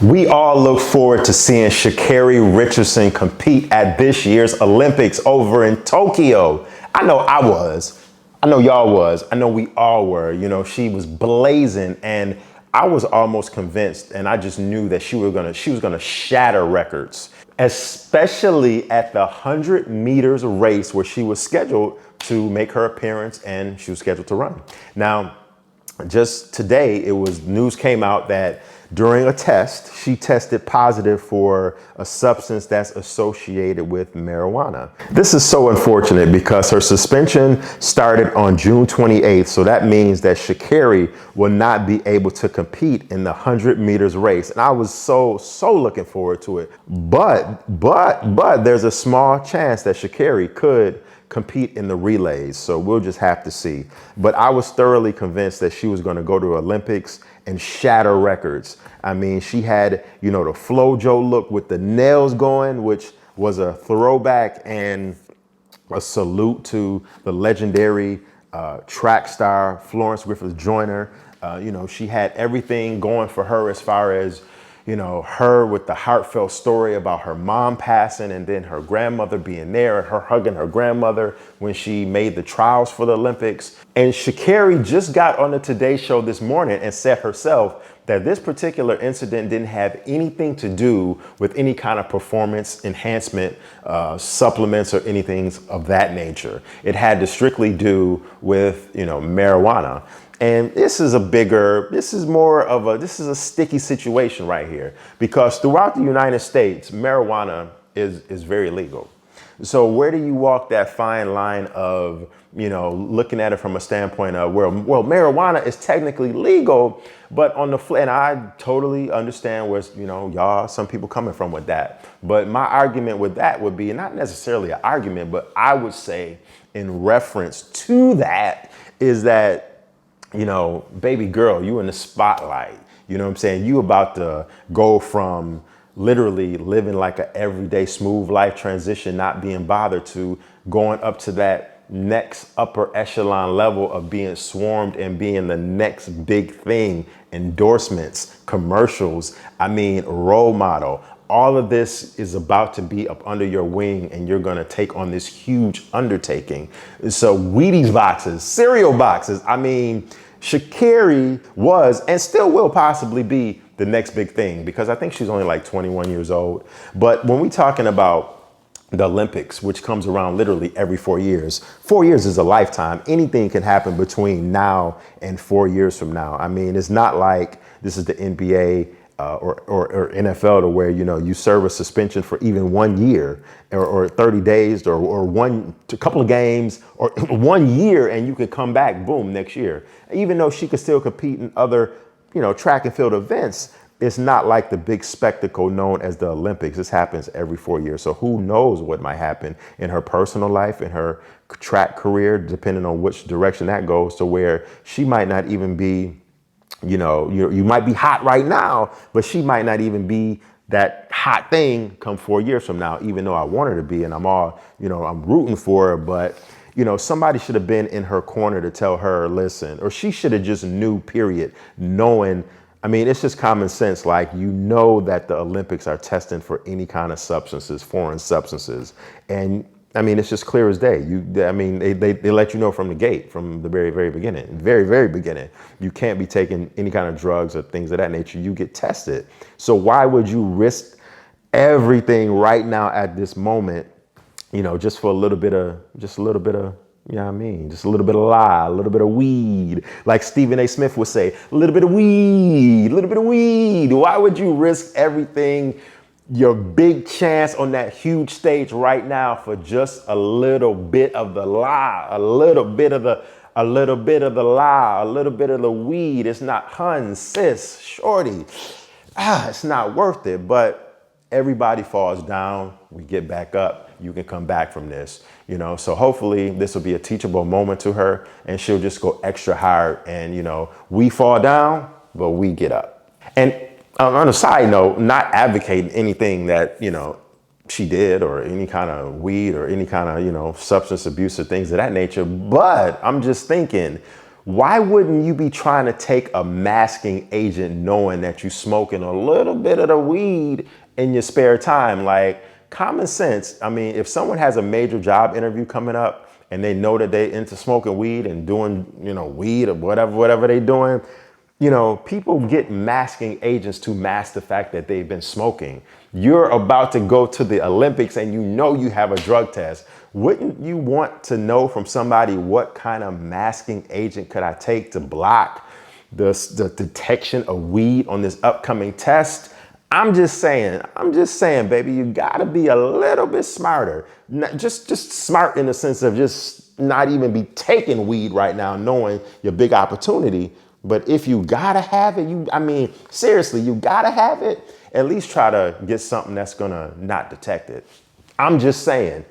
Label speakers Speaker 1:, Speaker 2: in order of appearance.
Speaker 1: We all look forward to seeing Sha'Carri Richardson compete at this year's Olympics over in Tokyo. I know I was. I know y'all was. I know we all were. You know, she was blazing, and I was almost convinced, and I just knew that she was gonna shatter records, especially at the 100 meters race where she was scheduled to make her appearance and she was scheduled to run. Now, just today, news came out that during a test, she tested positive for a substance that's associated with marijuana. This is so unfortunate because her suspension started on June 28th. So that means that Sha'Carri will not be able to compete in the 100 meters race. And I was so looking forward to it. But there's a small chance that Sha'Carri could compete in the relays. So we'll just have to see. But I was thoroughly convinced that she was going to go to Olympics and shatter records. I mean, she had, the FloJo look with the nails going, which was a throwback and a salute to the legendary track star Florence Griffith Joyner. She had everything going for her as far as her with the heartfelt story about her mom passing and then her grandmother being there and her hugging her grandmother when she made the trials for the Olympics. And Sha'Carri just got on the Today Show this morning and said herself that this particular incident didn't have anything to do with any kind of performance enhancement supplements or anything of that nature. It had to strictly do with, marijuana. And this is a sticky situation right here, because throughout the United States, marijuana is very legal. So where do you walk that fine line of, looking at it from a standpoint of, well, marijuana is technically legal, but on the flip, and I totally understand where, some people coming from with that. But my argument with that would be not necessarily an argument, but I would say in reference to that is that, baby girl, you in the spotlight. You know what I'm saying? You about to go from literally living like an everyday smooth life transition, not being bothered, to going up to that next upper echelon level of being swarmed and being the next big thing, endorsements, commercials, role model. All of this is about to be up under your wing, and you're going to take on this huge undertaking. So Wheaties boxes, cereal boxes. Sha'Carri was and still will possibly be the next big thing, because I think she's only like 21 years old. But when we're talking about the Olympics, which comes around literally every 4 years, 4 years is a lifetime. Anything can happen between now and 4 years from now. It's not like this is the NBA or NFL to where, you serve a suspension for even 1 year or 30 days or a couple of games or 1 year, and you could come back, boom, next year. Even though she could still compete in other, track and field events, it's not like the big spectacle known as the Olympics. This happens every 4 years. So who knows what might happen in her personal life, in her track career, depending on which direction that goes, to where she might not even be, you might be hot right now, but she might not even be that hot thing come 4 years from now, even though I want her to be, and I'm rooting for her. But, somebody should have been in her corner to tell her, listen, or she should have just knew, period, knowing. It's just common sense. Like, that the Olympics are testing for any kind of substances, foreign substances. And it's just clear as day. They let you know from the gate, from the very, very beginning, very beginning. You can't be taking any kind of drugs or things of that nature. You get tested. So why would you risk everything right now at this moment, just for a little bit of, just a little bit of lie, a little bit of weed. Like Stephen A. Smith would say, a little bit of weed, a little bit of weed. Why would you risk everything, your big chance on that huge stage right now, for just a little bit of the lie, a little bit of the lie, a little bit of the weed? It's not, hun, sis, shorty. It's not worth it. But everybody falls down. We get back up. You can come back from this, So hopefully this will be a teachable moment to her, and she'll just go extra hard. And, we fall down, but we get up. And on a side note, not advocating anything that, she did, or any kind of weed or any kind of, substance abuse or things of that nature. But I'm just thinking, Why wouldn't you be trying to take a masking agent knowing that you're smoking a little bit of the weed in your spare time? Like, common sense. I mean, if someone has a major job interview coming up and they know that they into smoking weed and doing, weed or whatever they doing, people get masking agents to mask the fact that they've been smoking. You're about to go to the Olympics and you have a drug test. Wouldn't you want to know from somebody what kind of masking agent could I take to block the detection of weed on this upcoming test? I'm just saying, baby, you gotta be a little bit smarter. Just smart in the sense of just not even be taking weed right now, knowing your big opportunity. But if you gotta have it, seriously, you gotta have it, at least try to get something that's gonna not detect it. I'm just saying,